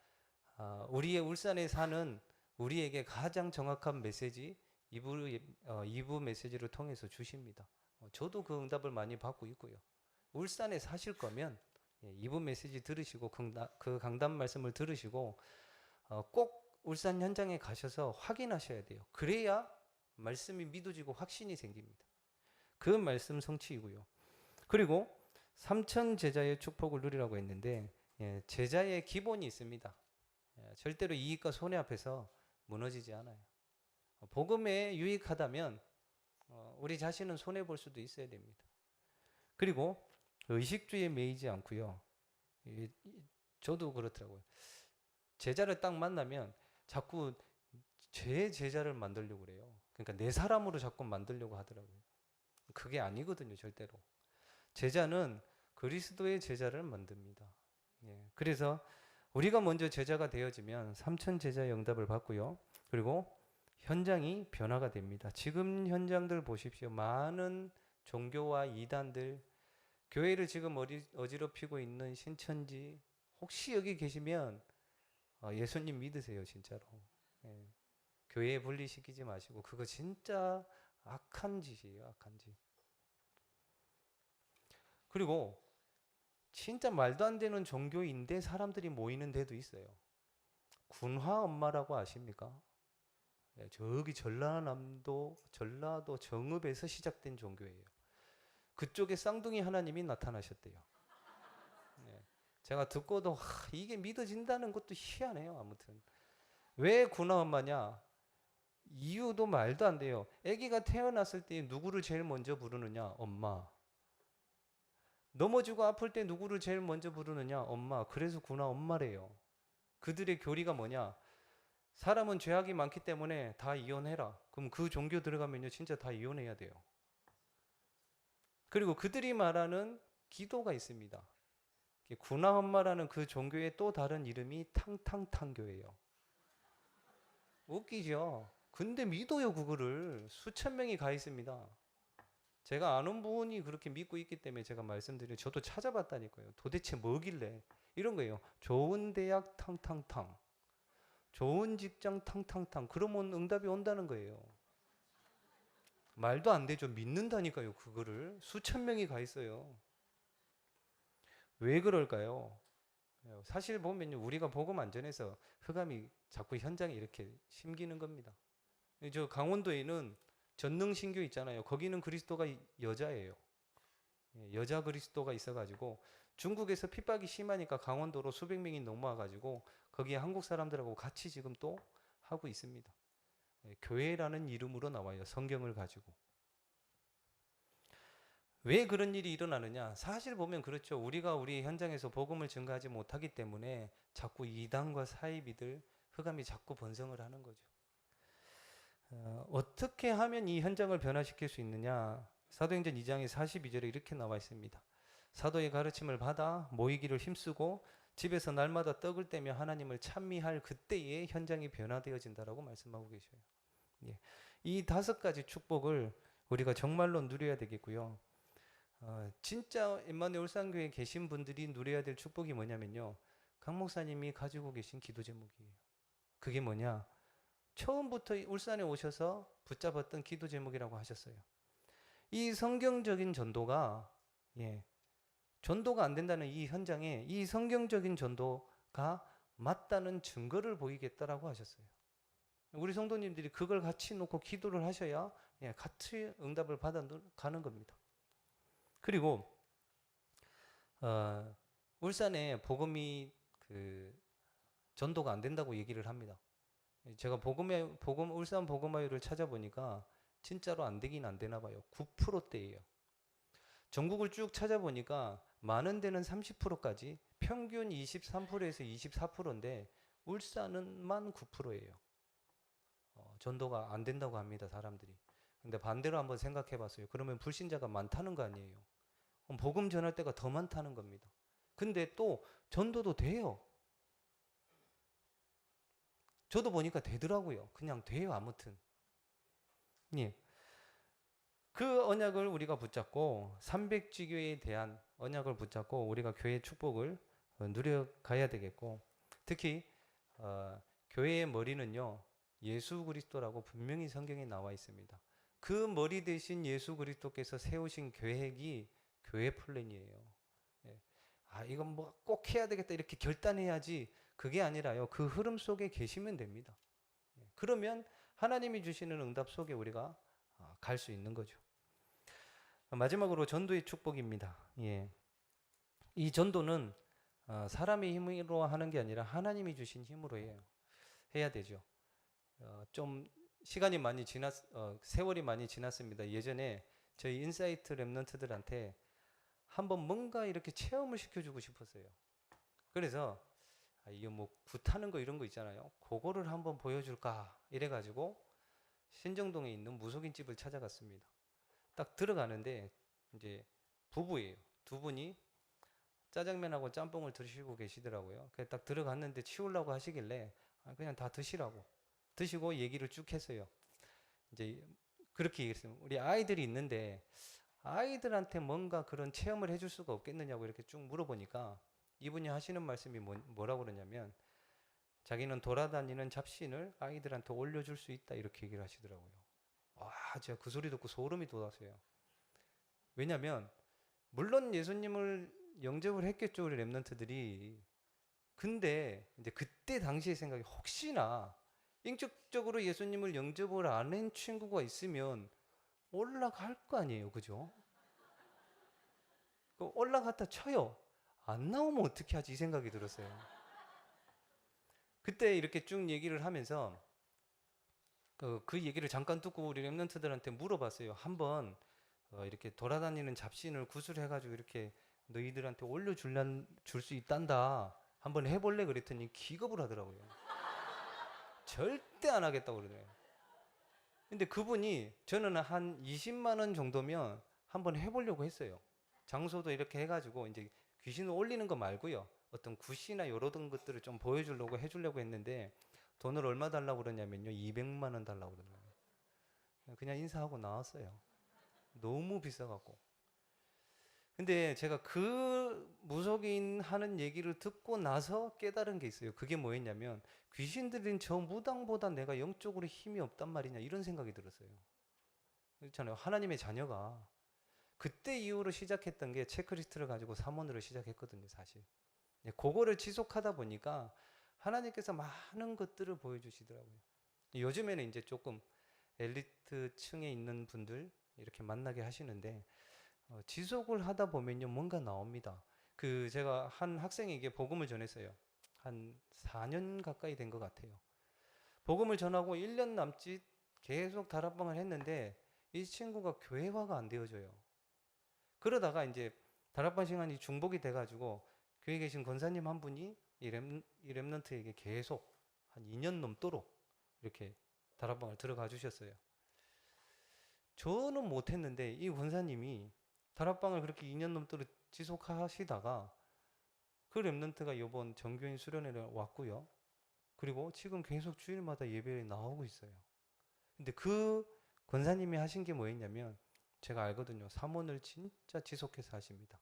우리의 울산에 사는 우리에게 가장 정확한 메시지 2부 메시지를 통해서 주십니다. 저도 그 응답을 많이 받고 있고요. 울산에 사실 거면 2부 메시지 들으시고 그 강단 말씀을 들으시고 꼭 울산 현장에 가셔서 확인하셔야 돼요. 그래야 말씀이 믿어지고 확신이 생깁니다. 그 말씀 성취이고요. 그리고 3천 제자의 축복을 누리라고 했는데 제자의 기본이 있습니다. 절대로 이익과 손해 앞에서 무너지지 않아요. 복음에 유익하다면 우리 자신은 손해볼 수도 있어야 됩니다. 그리고 의식주의에 매이지 않고요. 저도 그렇더라고요. 제자를 딱 만나면 자꾸 제 제자를 만들려고 그래요. 그러니까 내 사람으로 자꾸 만들려고 하더라고요. 그게 아니거든요, 절대로. 제자는 그리스도의 제자를 만듭니다. 그래서 우리가 먼저 제자가 되어지면 3천 제자의 응답을 받고요. 그리고 현장이 변화가 됩니다. 지금 현장들 보십시오. 많은 종교와 이단들, 교회를 지금 어지럽히고 있는 신천지, 혹시 여기 계시면 예수님 믿으세요, 진짜로. 교회에 분리시키지 마시고 그거 진짜 악한 짓이에요, 악한 짓. 그리고 진짜 말도 안 되는 종교인데 사람들이 모이는 데도 있어요. 군화 엄마라고 아십니까? 저기 전라도 정읍에서 시작된 종교예요. 그쪽에 쌍둥이 하나님이 나타나셨대요. 제가 듣고도 이게 믿어진다는 것도 희한해요. 아무튼 왜 군화 엄마냐? 이유도 말도 안 돼요. 아기가 태어났을 때 누구를 제일 먼저 부르느냐? 엄마. 넘어지고 아플 때 누구를 제일 먼저 부르느냐? 엄마. 그래서 군화 엄마래요. 그들의 교리가 뭐냐? 사람은 죄악이 많기 때문에 다 이혼해라. 그럼 그 종교 들어가면요, 진짜 다 이혼해야 돼요. 그리고 그들이 말하는 기도가 있습니다. 군화 엄마라는 그 종교의 또 다른 이름이 탕탕탕교예요. 웃기죠? 근데 믿어요, 그거를. 수천 명이 가 있습니다. 제가 아는 분이 그렇게 믿고 있기 때문에 제가 말씀드려요. 저도 찾아봤다니까요. 도대체 뭐길래? 이런 거예요. 좋은 대학 탕탕탕. 좋은 직장 탕탕탕. 그러면 응답이 온다는 거예요. 말도 안 되죠. 믿는다니까요, 그거를. 수천 명이 가 있어요. 왜 그럴까요? 사실 보면요, 우리가 복음 안 전해서 흑암이 자꾸 현장에 이렇게 심기는 겁니다. 저 강원도에는 전능신교 있잖아요. 거기는 그리스도가 여자예요. 여자 그리스도가 있어가지고 중국에서 핍박이 심하니까 강원도로 수백 명이 넘어와가지고 거기에 한국 사람들하고 같이 지금 또 하고 있습니다. 교회라는 이름으로 나와요. 성경을 가지고. 왜 그런 일이 일어나느냐? 사실 보면 그렇죠. 우리가 우리 현장에서 복음을 증거하지 못하기 때문에 자꾸 이단과 사이비들, 흑암이 자꾸 번성을 하는 거죠. 어떻게 하면 이 현장을 변화시킬 수 있느냐? 사도행전 2장의 42절에 이렇게 나와 있습니다. 사도의 가르침을 받아 모이기를 힘쓰고 집에서 날마다 떡을 떼며 하나님을 찬미할 그때에 현장이 변화되어진다라고 말씀하고 계셔요. 이 5가지 축복을 우리가 정말로 누려야 되겠고요. 진짜 임마누엘 울산교회에 계신 분들이 누려야 될 축복이 뭐냐면요. 강 목사님이 가지고 계신 기도 제목이에요. 그게 뭐냐? 처음부터 울산에 오셔서 붙잡았던 기도 제목이라고 하셨어요. 이 성경적인 전도가 전도가 안 된다는 이 현장에 이 성경적인 전도가 맞다는 증거를 보이겠다라고 하셨어요. 우리 성도님들이 그걸 같이 놓고 기도를 하셔야 같이 응답을 받아가는 겁니다. 그리고 울산에 복음이 전도가 안 된다고 얘기를 합니다. 제가 울산 복음화율을 찾아보니까 진짜로 안 되긴 안 되나 봐요. 9%대예요. 전국을 쭉 찾아보니까 많은 데는 30%까지, 평균 23%에서 24%인데 울산은만 9%예요. 전도가 안 된다고 합니다, 사람들이. 근데 반대로 한번 생각해 봤어요. 그러면 불신자가 많다는 거 아니에요. 그럼 복음 전할 때가 더 많다는 겁니다. 근데 또 전도도 돼요. 저도 보니까 되더라고요. 그냥 돼요, 아무튼. 예. 그 언약을 우리가 붙잡고 300지교에 대한 언약을 붙잡고 우리가 교회의 축복을 누려가야 되겠고, 특히 교회의 머리는요, 예수 그리스도라고 분명히 성경에 나와 있습니다. 그 머리 대신 예수 그리스도께서 세우신 계획이 교회 플랜이에요. 이건 뭐 꼭 해야 되겠다 이렇게 결단해야지, 그게 아니라요. 그 흐름 속에 계시면 됩니다. 그러면 하나님이 주시는 응답 속에 우리가 갈 수 있는 거죠. 마지막으로 전도의 축복입니다. 이 전도는 사람의 힘으로 하는 게 아니라 하나님이 주신 힘으로 해야 되죠. 좀 시간이 많이 세월이 많이 지났습니다. 예전에 저희 인사이트 랩런트들한테 한번 뭔가 이렇게 체험을 시켜주고 싶었어요. 그래서 이거 뭐 굿하는 거 이런 거 있잖아요. 그거를 한번 보여줄까 이래가지고 신정동에 있는 무속인 집을 찾아갔습니다. 딱 들어가는데 이제 부부예요. 두 분이 짜장면하고 짬뽕을 드시고 계시더라고요. 그래서 딱 들어갔는데 치우려고 하시길래 그냥 다 드시고 얘기를 쭉 했어요. 이제 그렇게 얘기했어요. 우리 아이들이 있는데 아이들한테 뭔가 그런 체험을 해줄 수가 없겠느냐고 이렇게 쭉 물어보니까 이분이 하시는 말씀이 뭐라고 그러냐면, 자기는 돌아다니는 잡신을 아이들한테 올려줄 수 있다 이렇게 얘기를 하시더라고요. 제가 그 소리 듣고 소름이 돋았어요. 왜냐면 물론 예수님을 영접을 했겠죠, 우리 랩런트들이. 근데 이제 그때 당시의 생각이, 혹시나 인격적으로 예수님을 영접을 안 한 친구가 있으면 올라갈 거 아니에요, 그죠? 올라갔다 쳐요. 안 나오면 어떻게 하지 이 생각이 들었어요. 그때 이렇게 쭉 얘기를 하면서 그 얘기를 잠깐 듣고 우리 랩런트들한테 물어봤어요. 한번 이렇게 돌아다니는 잡신을 구술해가지고 이렇게 너희들한테 줄 수 있단다, 한번 해볼래? 그랬더니 기겁을 하더라고요. 절대 안 하겠다고 그러더래요. 근데 그분이, 저는 한 20만 원 정도면 한번 해보려고 했어요. 장소도 이렇게 해가지고 이제 귀신을 올리는 거 말고요, 어떤 굿이나 요런 것들을 좀 보여주려고 해주려고 했는데 돈을 얼마 달라고 그러냐면요, 200만 원 달라고 그러더라고요. 그냥 인사하고 나왔어요. 너무 비싸갖고. 근데 제가 그 무속인 하는 얘기를 듣고 나서 깨달은 게 있어요. 그게 뭐였냐면, 귀신들은 저 무당보다 내가 영적으로 힘이 없단 말이냐 이런 생각이 들었어요. 그렇잖아요. 하나님의 자녀가. 그때 이후로 시작했던 게 체크리스트를 가지고 삼원으로 시작했거든요, 사실. 그거를 지속하다 보니까 하나님께서 많은 것들을 보여주시더라고요. 요즘에는 이제 조금 엘리트 층에 있는 분들 이렇게 만나게 하시는데, 지속을 하다 보면요, 뭔가 나옵니다. 제가 한 학생에게 복음을 전했어요. 한 4년 가까이 된 것 같아요. 복음을 전하고 1년 남짓 계속 다락방을 했는데 이 친구가 교회화가 안 되어져요. 그러다가 이제 다락방 시간이 중복이 돼가지고 교회에 계신 권사님 한 분이 이 랩런트에게 계속 한 2년 넘도록 이렇게 다락방을 들어가 주셨어요. 저는 못했는데 이 권사님이 다락방을 그렇게 2년 넘도록 지속하시다가 그 랩런트가 이번 정교인 수련회를 왔고요. 그리고 지금 계속 주일마다 예배에 나오고 있어요. 근데 그 권사님이 하신 게 뭐였냐면, 제가 알거든요. 삼원을 진짜 지속해서 하십니다.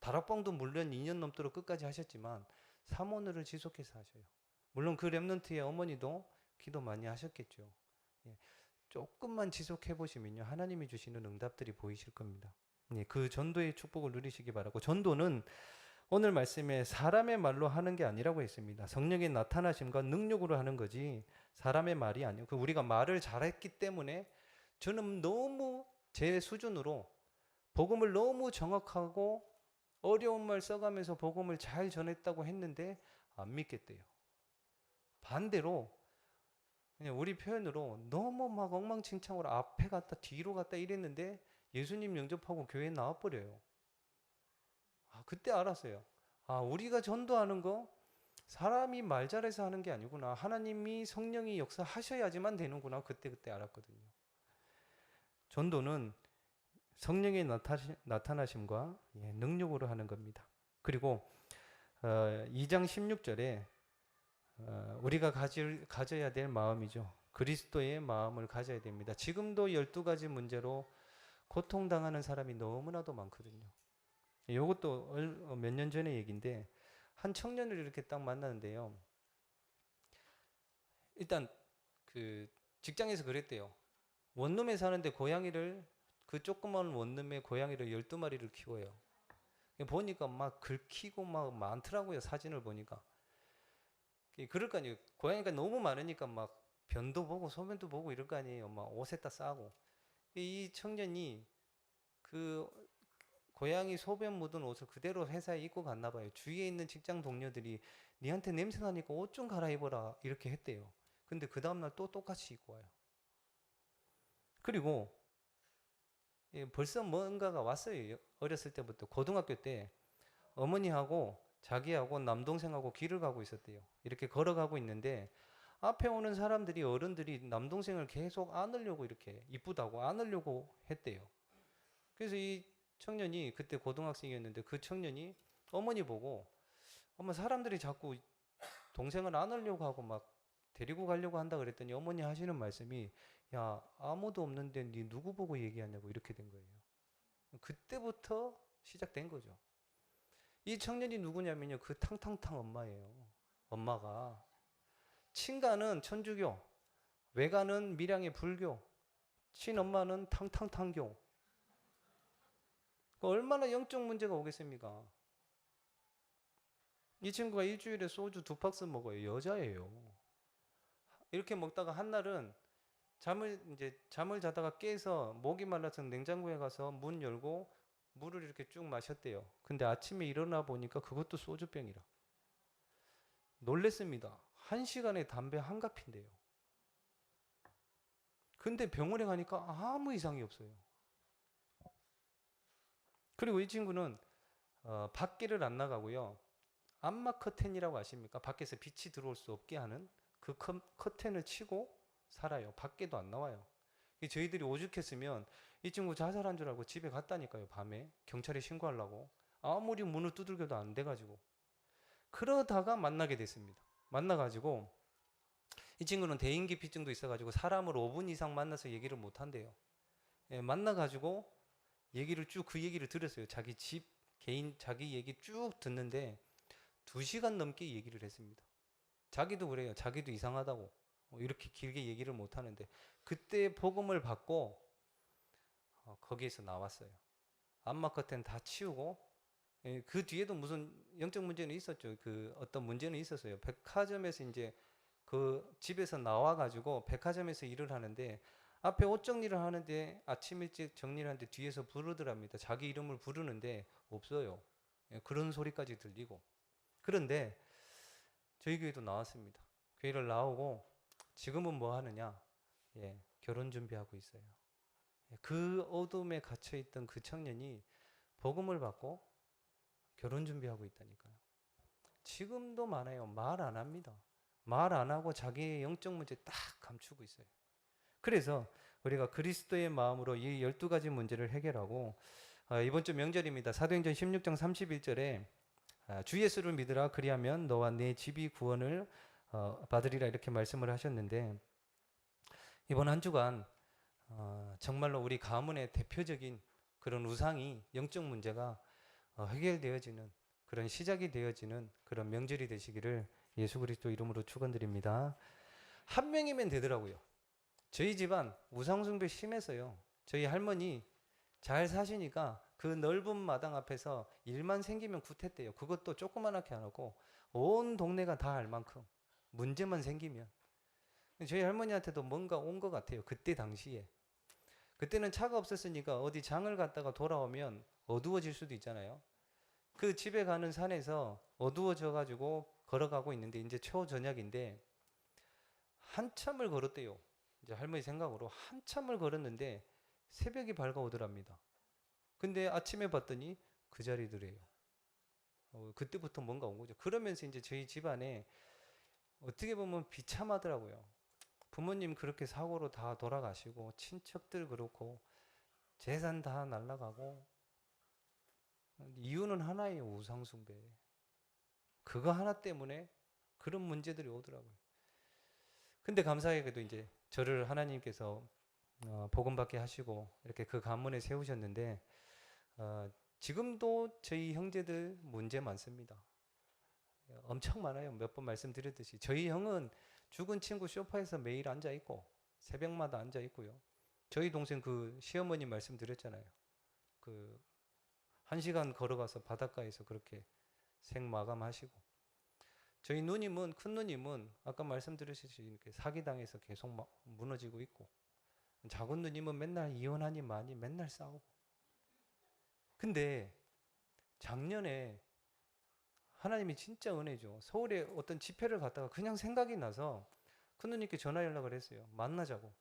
다락방도 물론 2년 넘도록 끝까지 하셨지만 삼원을 지속해서 하셔요. 물론 그 렘넌트의 어머니도 기도 많이 하셨겠죠. 예, 조금만 지속해 보시면요, 하나님이 주시는 응답들이 보이실 겁니다. 예, 그 전도의 축복을 누리시기 바라고. 전도는 오늘 말씀에 사람의 말로 하는 게 아니라고 했습니다. 성령의 나타나심과 능력으로 하는 거지 사람의 말이 아니에요. 우리가 말을 잘했기 때문에 저는 너무 제 수준으로 복음을 너무 정확하고 어려운 말 써가면서 복음을 잘 전했다고 했는데 안 믿겠대요. 반대로 그냥 우리 표현으로 너무 막 엉망진창으로 앞에 갔다 뒤로 갔다 이랬는데 예수님 영접하고 교회에 나와버려요. 그때 알았어요. 우리가 전도하는 거 사람이 말 잘해서 하는 게 아니구나. 하나님이 성령이 역사하셔야지만 되는구나. 그때 알았거든요. 전도는 성령의 나타나심과 능력으로 하는 겁니다. 그리고 2장 16절에 우리가 가져야 될 마음이죠. 그리스도의 마음을 가져야 됩니다. 지금도 12가지 문제로 고통당하는 사람이 너무나도 많거든요. 이것도 몇 년 전의 얘기인데, 한 청년을 이렇게 딱 만나는데요. 일단 그 직장에서 그랬대요. 원룸에 사는데 고양이를, 그 조그만 원룸에 고양이를 12마리를 키워요. 보니까 막 긁히고 막 많더라고요. 사진을 보니까. 그럴 거 아니에요. 고양이가 너무 많으니까 막 변도 보고 소변도 보고 이럴 거 아니에요. 막 옷에다 싸고. 이 청년이 그 고양이 소변 묻은 옷을 그대로 회사에 입고 갔나 봐요. 주위에 있는 직장 동료들이 니한테 냄새 나니까 옷 좀 갈아입어라 이렇게 했대요. 근데 그 다음날 또 똑같이 입고 와요. 그리고 벌써 뭔가가 왔어요. 어렸을 때부터. 고등학교 때 어머니하고 자기하고 남동생하고 길을 가고 있었대요. 이렇게 걸어가고 있는데 앞에 오는 사람들이, 어른들이 남동생을 계속 안으려고, 이렇게 이쁘다고 안으려고 했대요. 그래서 이 청년이, 그때 고등학생이었는데 그 청년이 어머니 보고, 엄마 사람들이 자꾸 동생을 안으려고 하고 막 데리고 가려고 한다 그랬더니 어머니 하시는 말씀이, 야, 아무도 없는데 네 누구 보고 얘기하냐고, 이렇게 된 거예요. 그때부터 시작된 거죠. 이 청년이 누구냐면요, 그 탕탕탕 엄마예요. 엄마가 친가는 천주교, 외가는 밀양의 불교, 친엄마는 탕탕탕교. 얼마나 영적 문제가 오겠습니까? 이 친구가 일주일에 소주 2박스 먹어요. 여자예요. 이렇게 먹다가 한날은 잠을 자다가 깨서 목이 말라서 냉장고에 가서 문 열고 물을 이렇게 쭉 마셨대요. 근데 아침에 일어나 보니까 그것도 소주병이라. 놀랬습니다. 1시간에 담배 한 갑인데요. 근데 병원에 가니까 아무 이상이 없어요. 그리고 이 친구는 밖에를 안 나가고요. 암막 커튼이라고 아십니까? 밖에서 빛이 들어올 수 없게 하는 그 커튼을 치고 살아요. 밖에도 안 나와요. 저희들이 오죽했으면 이 친구 자살한 줄 알고 집에 갔다니까요. 밤에 경찰에 신고하려고. 아무리 문을 두들겨도 안 돼가지고. 그러다가 만나게 됐습니다. 만나가지고 이 친구는 대인기피증도 있어가지고 사람을 5분 이상 만나서 얘기를 못 한대요. 만나가지고 그 얘기를 들었어요. 자기 집 개인 자기 얘기 쭉 듣는데 2시간 넘게 얘기를 했습니다. 자기도 그래요. 자기도 이상하다고. 이렇게 길게 얘기를 못 하는데, 그때 복음을 받고 거기에서 나왔어요. 암막 커튼 다 치우고, 그 뒤에도 무슨 영적 문제는 있었죠. 그 어떤 문제는 있었어요. 백화점에서 이제 그 집에서 나와가지고 백화점에서 일을 하는데, 앞에 옷 정리를 하는데 아침 일찍 정리를 하는데 뒤에서 부르더랍니다. 자기 이름을 부르는데 없어요. 그런 소리까지 들리고. 그런데 저희 교회도 나왔습니다. 교회를 나오고 지금은 뭐 하느냐? 결혼 준비하고 있어요. 그 어둠에 갇혀있던 그 청년이 복음을 받고 결혼 준비하고 있다니까요. 지금도 많아요. 말 안 합니다. 말 안 하고 자기의 영적 문제 딱 감추고 있어요. 그래서 우리가 그리스도의 마음으로 이 12가지 문제를 해결하고, 이번 주 명절입니다. 사도행전 16장 31절에 주 예수를 믿으라, 그리하면 너와 내 집이 구원을 받으리라, 이렇게 말씀을 하셨는데, 이번 한 주간 정말로 우리 가문의 대표적인 그런 우상이 영적 문제가 해결되어지는 그런 시작이 되어지는 그런 명절이 되시기를 예수 그리스도 이름으로 축원드립니다. 한 명이면 되더라고요. 저희 집안 우상 숭배 심해서요. 저희 할머니 잘 사시니까 그 넓은 마당 앞에서 일만 생기면 굿했대요. 그것도 조그만하게 안 하고 온 동네가 다 알 만큼 문제만 생기면. 저희 할머니한테도 뭔가 온 것 같아요. 그때 당시에. 그때는 차가 없었으니까 어디 장을 갔다가 돌아오면 어두워질 수도 있잖아요. 그 집에 가는 산에서 어두워져 가지고 걸어가고 있는데 이제 초저녁인데 한참을 걸었대요. 이제 할머니 생각으로 한참을 걸었는데 새벽이 밝아오더랍니다. 근데 아침에 봤더니 그 자리더래요. 그때부터 뭔가 온 거죠. 그러면서 이제 저희 집안에 어떻게 보면 비참하더라고요. 부모님 그렇게 사고로 다 돌아가시고 친척들 그렇고 재산 다 날라가고 이유는 하나예요. 우상숭배. 그거 하나 때문에 그런 문제들이 오더라고요. 근데 감사하게도 이제 저를 하나님께서 복음 받게 하시고 이렇게 그 가문에 세우셨는데 지금도 저희 형제들 문제 많습니다. 엄청 많아요. 몇 번 말씀드렸듯이 저희 형은 죽은 친구 소파에서 매일 앉아 있고 새벽마다 앉아 있고요. 저희 동생 그 시어머니 말씀드렸잖아요. 그 1시간 걸어가서 바닷가에서 그렇게 생마감하시고 저희 누님은 큰 누님은 아까 말씀드렸듯이 이렇게 사기당해서 계속 무너지고 있고 작은 누님은 맨날 이혼하니 많이 맨날 싸우고 근데 작년에 하나님이 진짜 은혜죠. 서울에 어떤 집회를 갔다가 그냥 생각이 나서 큰 누님께 전화 연락을 했어요. 만나자고.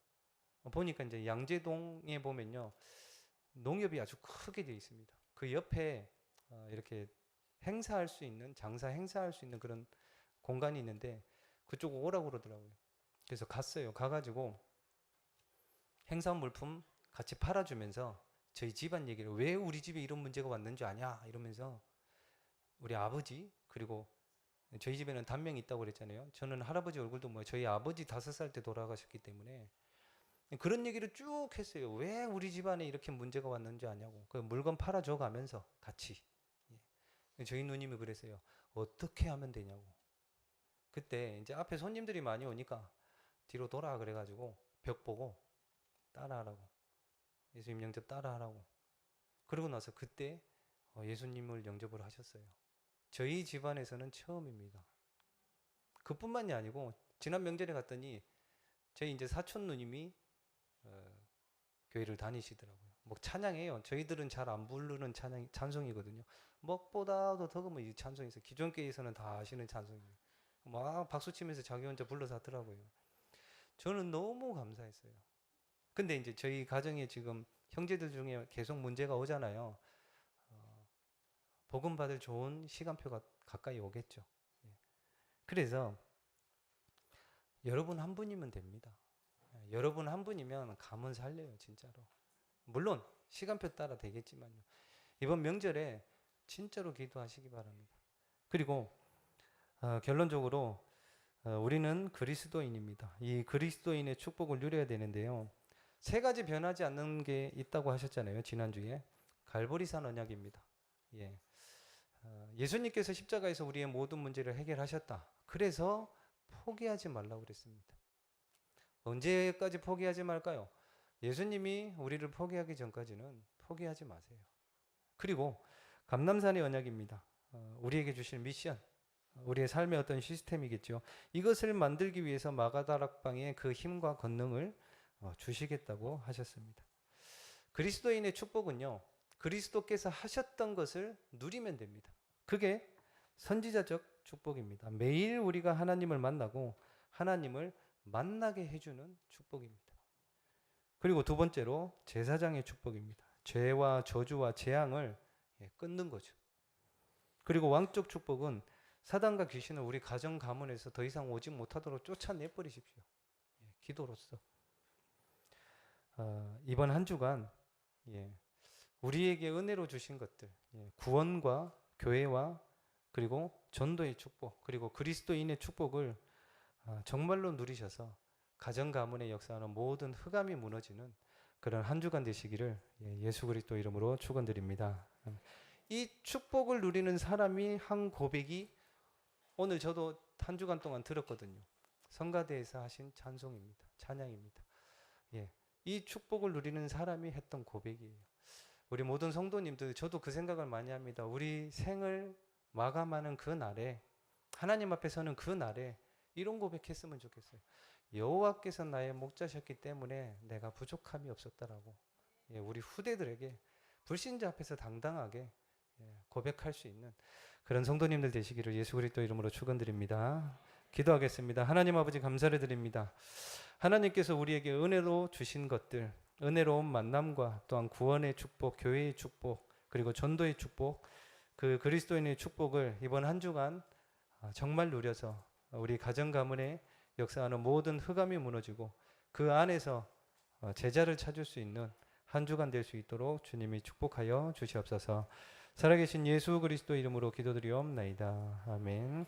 보니까 이제 양재동에 보면요. 농협이 아주 크게 되어 있습니다. 그 옆에 이렇게 행사할 수 있는 장사 행사할 수 있는 그런 공간이 있는데 그쪽 오라고 그러더라고요. 그래서 갔어요. 가가지고 행사 물품 같이 팔아주면서 저희 집안 얘기를 왜 우리 집에 이런 문제가 왔는지 아냐 이러면서 우리 아버지 그리고 저희 집에는 단명이 있다고 그랬잖아요. 저는 할아버지 얼굴도 뭐 저희 아버지 5살 때 돌아가셨기 때문에 그런 얘기를 쭉 했어요. 왜 우리 집안에 이렇게 문제가 왔는지 아냐고. 그 물건 팔아줘 가면서 같이. 저희 누님이 그랬어요. 어떻게 하면 되냐고. 그때 이제 앞에 손님들이 많이 오니까 뒤로 돌아 그래가지고 벽 보고 따라하라고. 예수님 영접 따라하라고. 그러고 나서 그때 예수님을 영접을 하셨어요. 저희 집안에서는 처음입니다. 그뿐만이 아니고 지난 명절에 갔더니 저희 이제 사촌 누님이 교회를 다니시더라고요. 뭐 찬양해요. 저희들은 잘 안 부르는 찬송이거든요. 먹보다도 더그면 이 찬송에서 기존 교회에서는 다 아시는 찬송이에요. 막 박수 치면서 자기 혼자 불러서 하더라고요. 저는 너무 감사했어요. 근데 이제 저희 가정에 지금 형제들 중에 계속 문제가 오잖아요. 복음 받을 좋은 시간표가 가까이 오겠죠. 그래서 여러분 한 분이면 됩니다. 여러분 한 분이면 가문 살려요, 진짜로. 물론 시간표 따라 되겠지만요. 이번 명절에 진짜로 기도하시기 바랍니다. 그리고 결론적으로 우리는 그리스도인입니다. 이 그리스도인의 축복을 누려야 되는데요. 3가지 변하지 않는 게 있다고 하셨잖아요. 지난주에 갈보리산 언약입니다. 예수님께서 십자가에서 우리의 모든 문제를 해결하셨다. 그래서 포기하지 말라고 그랬습니다. 언제까지 포기하지 말까요? 예수님이 우리를 포기하기 전까지는 포기하지 마세요. 그리고 감람산의 언약입니다. 우리에게 주실 미션, 우리의 삶의 어떤 시스템이겠죠. 이것을 만들기 위해서 마가다락방에 그 힘과 권능을 주시겠다고 하셨습니다. 그리스도인의 축복은요. 그리스도께서 하셨던 것을 누리면 됩니다. 그게 선지자적 축복입니다. 매일 우리가 하나님을 만나고 하나님을 만나게 해주는 축복입니다. 그리고 2번째로 제사장의 축복입니다. 죄와 저주와 재앙을 끊는 거죠. 그리고 왕적 축복은 사단과 귀신을 우리 가정 가문에서 더 이상 오지 못하도록 쫓아내버리십시오. 기도로서. 이번 한 주간 우리에게 은혜로 주신 것들, 구원과 교회와 그리고 전도의 축복, 그리고 그리스도인의 축복을 정말로 누리셔서 가정 가문에 역사하는 모든 흑암이 무너지는 그런 한 주간 되시기를 예수 그리스도 이름으로 축원드립니다. 이 축복을 누리는 사람이 한 고백이 오늘 저도 한 주간 동안 들었거든요. 성가대에서 하신 찬송입니다. 찬양입니다. 이 축복을 누리는 사람이 했던 고백이에요. 우리 모든 성도님들, 저도 그 생각을 많이 합니다. 우리 생을 마감하는 그 날에, 하나님 앞에 서는 그 날에 이런 고백했으면 좋겠어요. 여호와께서 나의 목자셨기 때문에 내가 부족함이 없었다라고. 우리 후대들에게 불신자 앞에서 당당하게 고백할 수 있는 그런 성도님들 되시기를 예수 그리스도 이름으로 축원드립니다. 기도하겠습니다. 하나님 아버지 감사를 드립니다. 하나님께서 우리에게 은혜로 주신 것들, 은혜로운 만남과 또한 구원의 축복, 교회의 축복, 그리고 전도의 축복, 그 그리스도인의 축복을 이번 한 주간 정말 누려서 우리 가정 가문에 역사하는 모든 흑암이 무너지고 그 안에서 제자를 찾을 수 있는 한 주간 될 수 있도록 주님이 축복하여 주시옵소서. 살아계신 예수 그리스도 이름으로 기도드리옵나이다. 아멘.